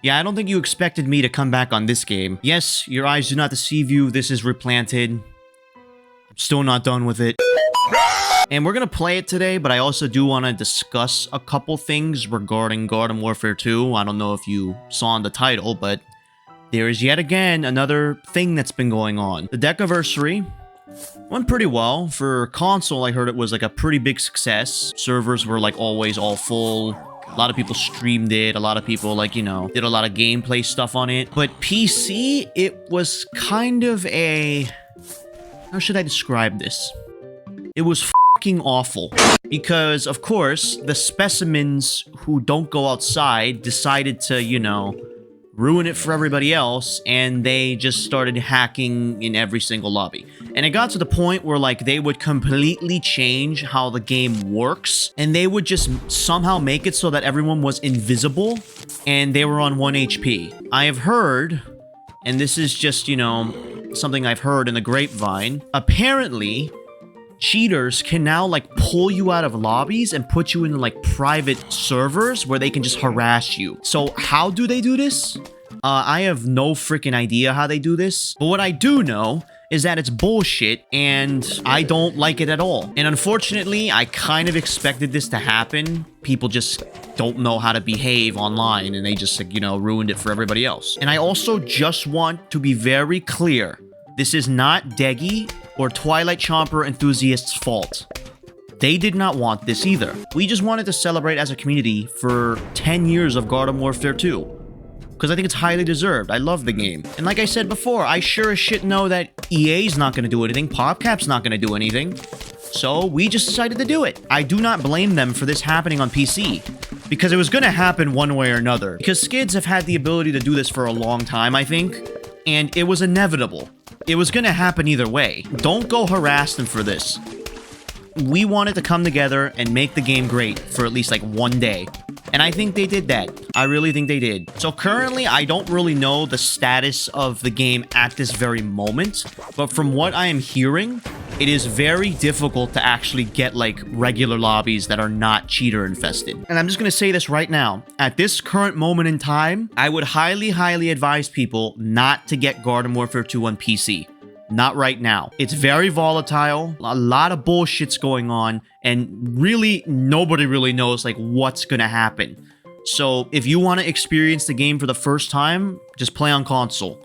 Yeah, I don't think you expected me to come back on this game. Yes, your eyes do not deceive you. This is Replanted. I'm still not done with it. And we're gonna play it today, but I also do want to discuss a couple things regarding Garden Warfare 2. I don't know if you saw in the title, but there is yet again another thing that's been going on. The Decaversary went pretty well. For console, I heard it was like a pretty big success. Servers were like always all full. A lot of people streamed it. A lot of people, like, you know, did a lot of gameplay stuff on it. But PC, it was kind of a... How should I describe this? It was fucking awful. Because, of course, the specimens who don't go outside decided to, you know, ruin it for everybody else, and they just started hacking in every single lobby. And it got to the point where, like, they would completely change how the game works, and they would just somehow make it so that everyone was invisible, and they were on 1 HP. I have heard, and this is just, you know, something I've heard in the grapevine, apparently cheaters can now, like, pull you out of lobbies and put you in, like, private servers where they can just harass you. So how do they do this? I have no freaking idea how they do this. But what I do know is that it's bullshit, and I don't like it at all. And unfortunately, I kind of expected this to happen. People just don't know how to behave online, and they just, like, you know, ruined it for everybody else. And I also just want to be very clear. This is not Deggy or Twilight Chomper enthusiasts' fault. They did not want this either. We just wanted to celebrate as a community for 10 years of Garden Warfare 2. Because I think it's highly deserved. I love the game. And like I said before, I sure as shit know that EA's not going to do anything. PopCap's not going to do anything. So we just decided to do it. I do not blame them for this happening on PC. Because it was going to happen one way or another. Because skids have had the ability to do this for a long time, I think. And it was inevitable. It was going to happen either way. Don't go harass them for this. We wanted to come together and make the game great for at least like one day. And I think they did that. I really think they did. So currently, I don't really know the status of the game at this very moment. But from what I am hearing, it is very difficult to actually get, like, regular lobbies that are not cheater infested. And I'm just going to say this right now. At this current moment in time, I would highly, highly advise people not to get Garden Warfare 2 on PC. Not right now. It's very volatile. A lot of bullshit's going on. And really, nobody really knows, like, what's going to happen. So if you want to experience the game for the first time, just play on console.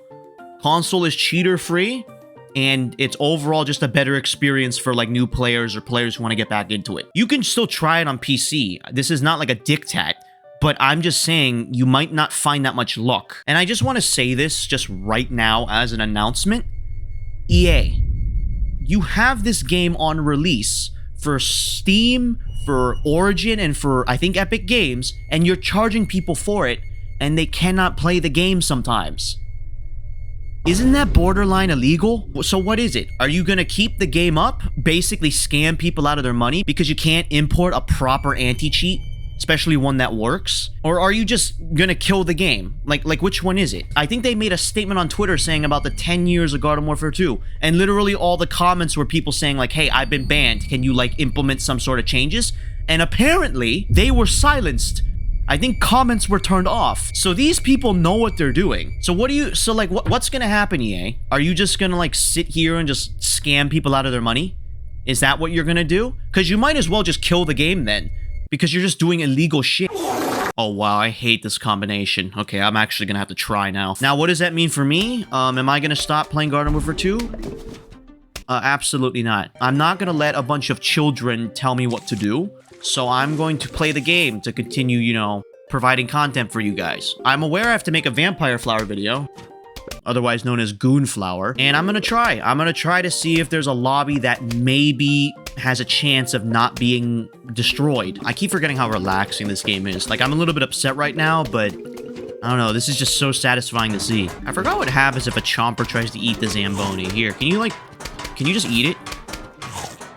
Console is cheater-free. And it's overall just a better experience for, like, new players or players who want to get back into it. You can still try it on PC. This is not like a diktat. But I'm just saying, you might not find that much luck. And I just want to say this just right now as an announcement. EA, you have this game on release for Steam, for Origin, and for, I think, Epic Games, and you're charging people for it, and they cannot play the game sometimes. Isn't that borderline illegal? So what is it? Are you gonna keep the game up? Basically scam people out of their money because you can't import a proper anti-cheat? Especially one that works? Or are you just gonna kill the game? Like which one is it? I think they made a statement on Twitter saying about the 10 years of Garden Warfare 2, and literally all the comments were people saying like, hey, I've been banned. Can you, like, implement some sort of changes? And apparently, they were silenced. I think comments were turned off. So these people know what they're doing. So what do you... So, like, what's gonna happen, EA? Are you just gonna, like, sit here and just scam people out of their money? Is that what you're gonna do? Because you might as well just kill the game then. Because you're just doing illegal shit. Oh, wow, I hate this combination. Okay, I'm actually gonna have to try now. Now, what does that mean for me? Am I gonna stop playing Garden Warfare 2? Absolutely not. I'm not gonna let a bunch of children tell me what to do. So I'm going to play the game to continue, you know, providing content for you guys. I'm aware I have to make a vampire flower video, otherwise known as goon flower, and I'm gonna try. I'm gonna try to see if there's a lobby that maybe has a chance of not being destroyed. I keep forgetting how relaxing this game is. Like, I'm a little bit upset right now, but I don't know. This is just so satisfying to see. I forgot what happens if a chomper tries to eat the Zamboni. Here, can you just eat it?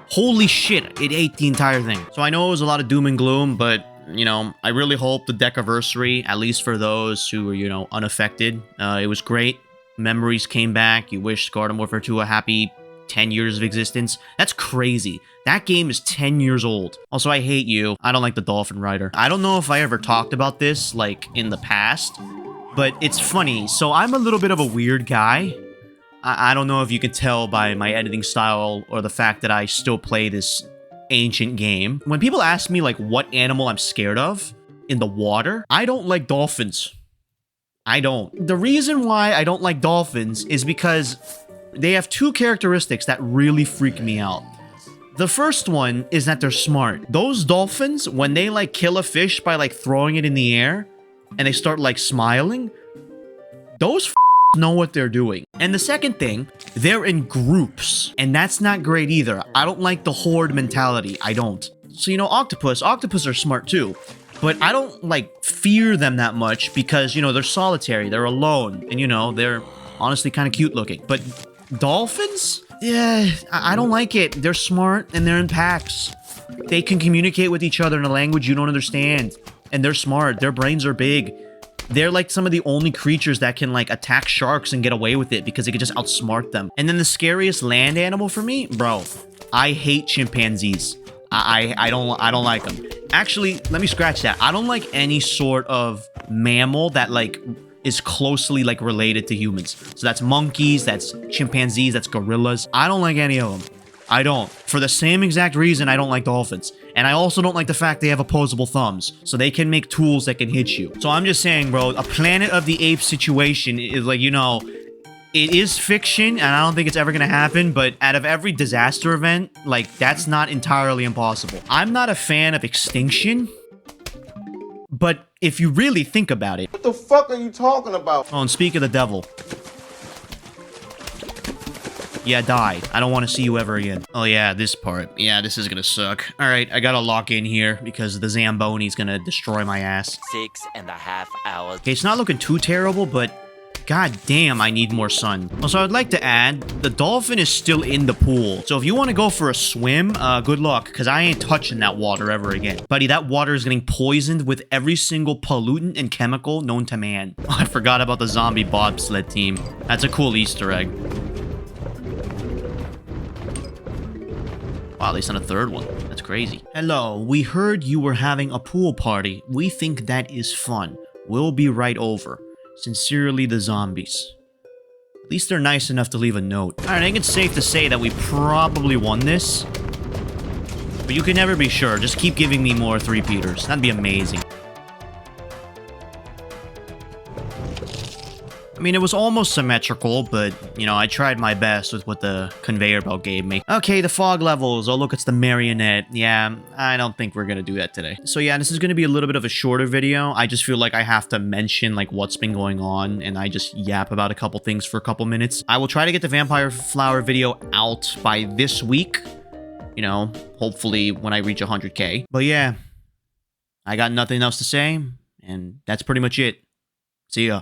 Holy shit, it ate the entire thing. So I know it was a lot of doom and gloom, but, you know, I really hope the Decaversary, at least for those who were, you know, unaffected, it was great. Memories came back. You wished Garden Warfare 2 a happy 10 years of existence. That's crazy. That game is 10 years old. Also, I hate you. I don't like the Dolphin rider. I don't know if I ever talked about this, like, in the past, But it's funny. So I'm a little bit of a weird guy. I don't know if you can tell by my editing style or the fact that I still play this ancient game. When people ask me like what animal I'm scared of in the water, I don't like dolphins. I don't. The reason why I don't like dolphins is because they have two characteristics that really freak me out. The first one is that they're smart. Those dolphins, when they like kill a fish by like throwing it in the air and they start like smiling, those know what they're doing. And the second thing, they're in groups, and that's not great either. I don't like the horde mentality. I don't. So, you know, octopus are smart too, but I don't like fear them that much because, you know, they're solitary, they're alone, and you know, they're honestly kind of cute looking. But dolphins? Yeah, I don't like it. They're smart and they're in packs. They can communicate with each other in a language you don't understand, and they're smart. Their brains are big. They're like some of the only creatures that can like attack sharks and get away with it because they can just outsmart them. And then the scariest land animal for me, bro, I hate chimpanzees. I don't like them. Actually, let me scratch that. I don't like any sort of mammal that like is closely like related to humans. So that's monkeys, that's chimpanzees, that's gorillas. I don't like any of them. I don't. For the same exact reason I don't like dolphins. And I also don't like the fact they have opposable thumbs, so they can make tools that can hit you. So I'm just saying, bro, a Planet of the Apes situation is like, you know, it is fiction, and I don't think it's ever gonna happen, but out of every disaster event, like, that's not entirely impossible. I'm not a fan of extinction, but if you really think about it... What the fuck are you talking about? Oh, and speak of the devil. Yeah, die. I don't want to see you ever again. Oh yeah, this part. Yeah, this is gonna suck. Alright, I gotta lock in here because the Zamboni's gonna destroy my ass. 6.5 hours. Okay, it's not looking too terrible, but god damn, I need more sun. Also, I'd like to add, the dolphin is still in the pool. So if you want to go for a swim, good luck, because I ain't touching that water ever again. Buddy, that water is getting poisoned with every single pollutant and chemical known to man. Oh, I forgot about the zombie bobsled team. That's a cool Easter egg. Wow, they sent a third one. That's crazy. Hello, we heard you were having a pool party. We think that is fun. We'll be right over. Sincerely, the zombies. At least they're nice enough to leave a note. Alright, I think it's safe to say that we probably won this. But you can never be sure. Just keep giving me more three-peaters. That'd be amazing. I mean, it was almost symmetrical, but, you know, I tried my best with what the conveyor belt gave me. Okay, the fog levels. Oh, look, it's the marionette. Yeah, I don't think we're gonna do that today. So yeah, this is gonna be a little bit of a shorter video. I just feel like I have to mention, like, what's been going on, and I just yap about a couple things for a couple minutes. I will try to get the vampire flower video out by this week. You know, hopefully when I reach 100K. But yeah, I got nothing else to say, and that's pretty much it. See ya.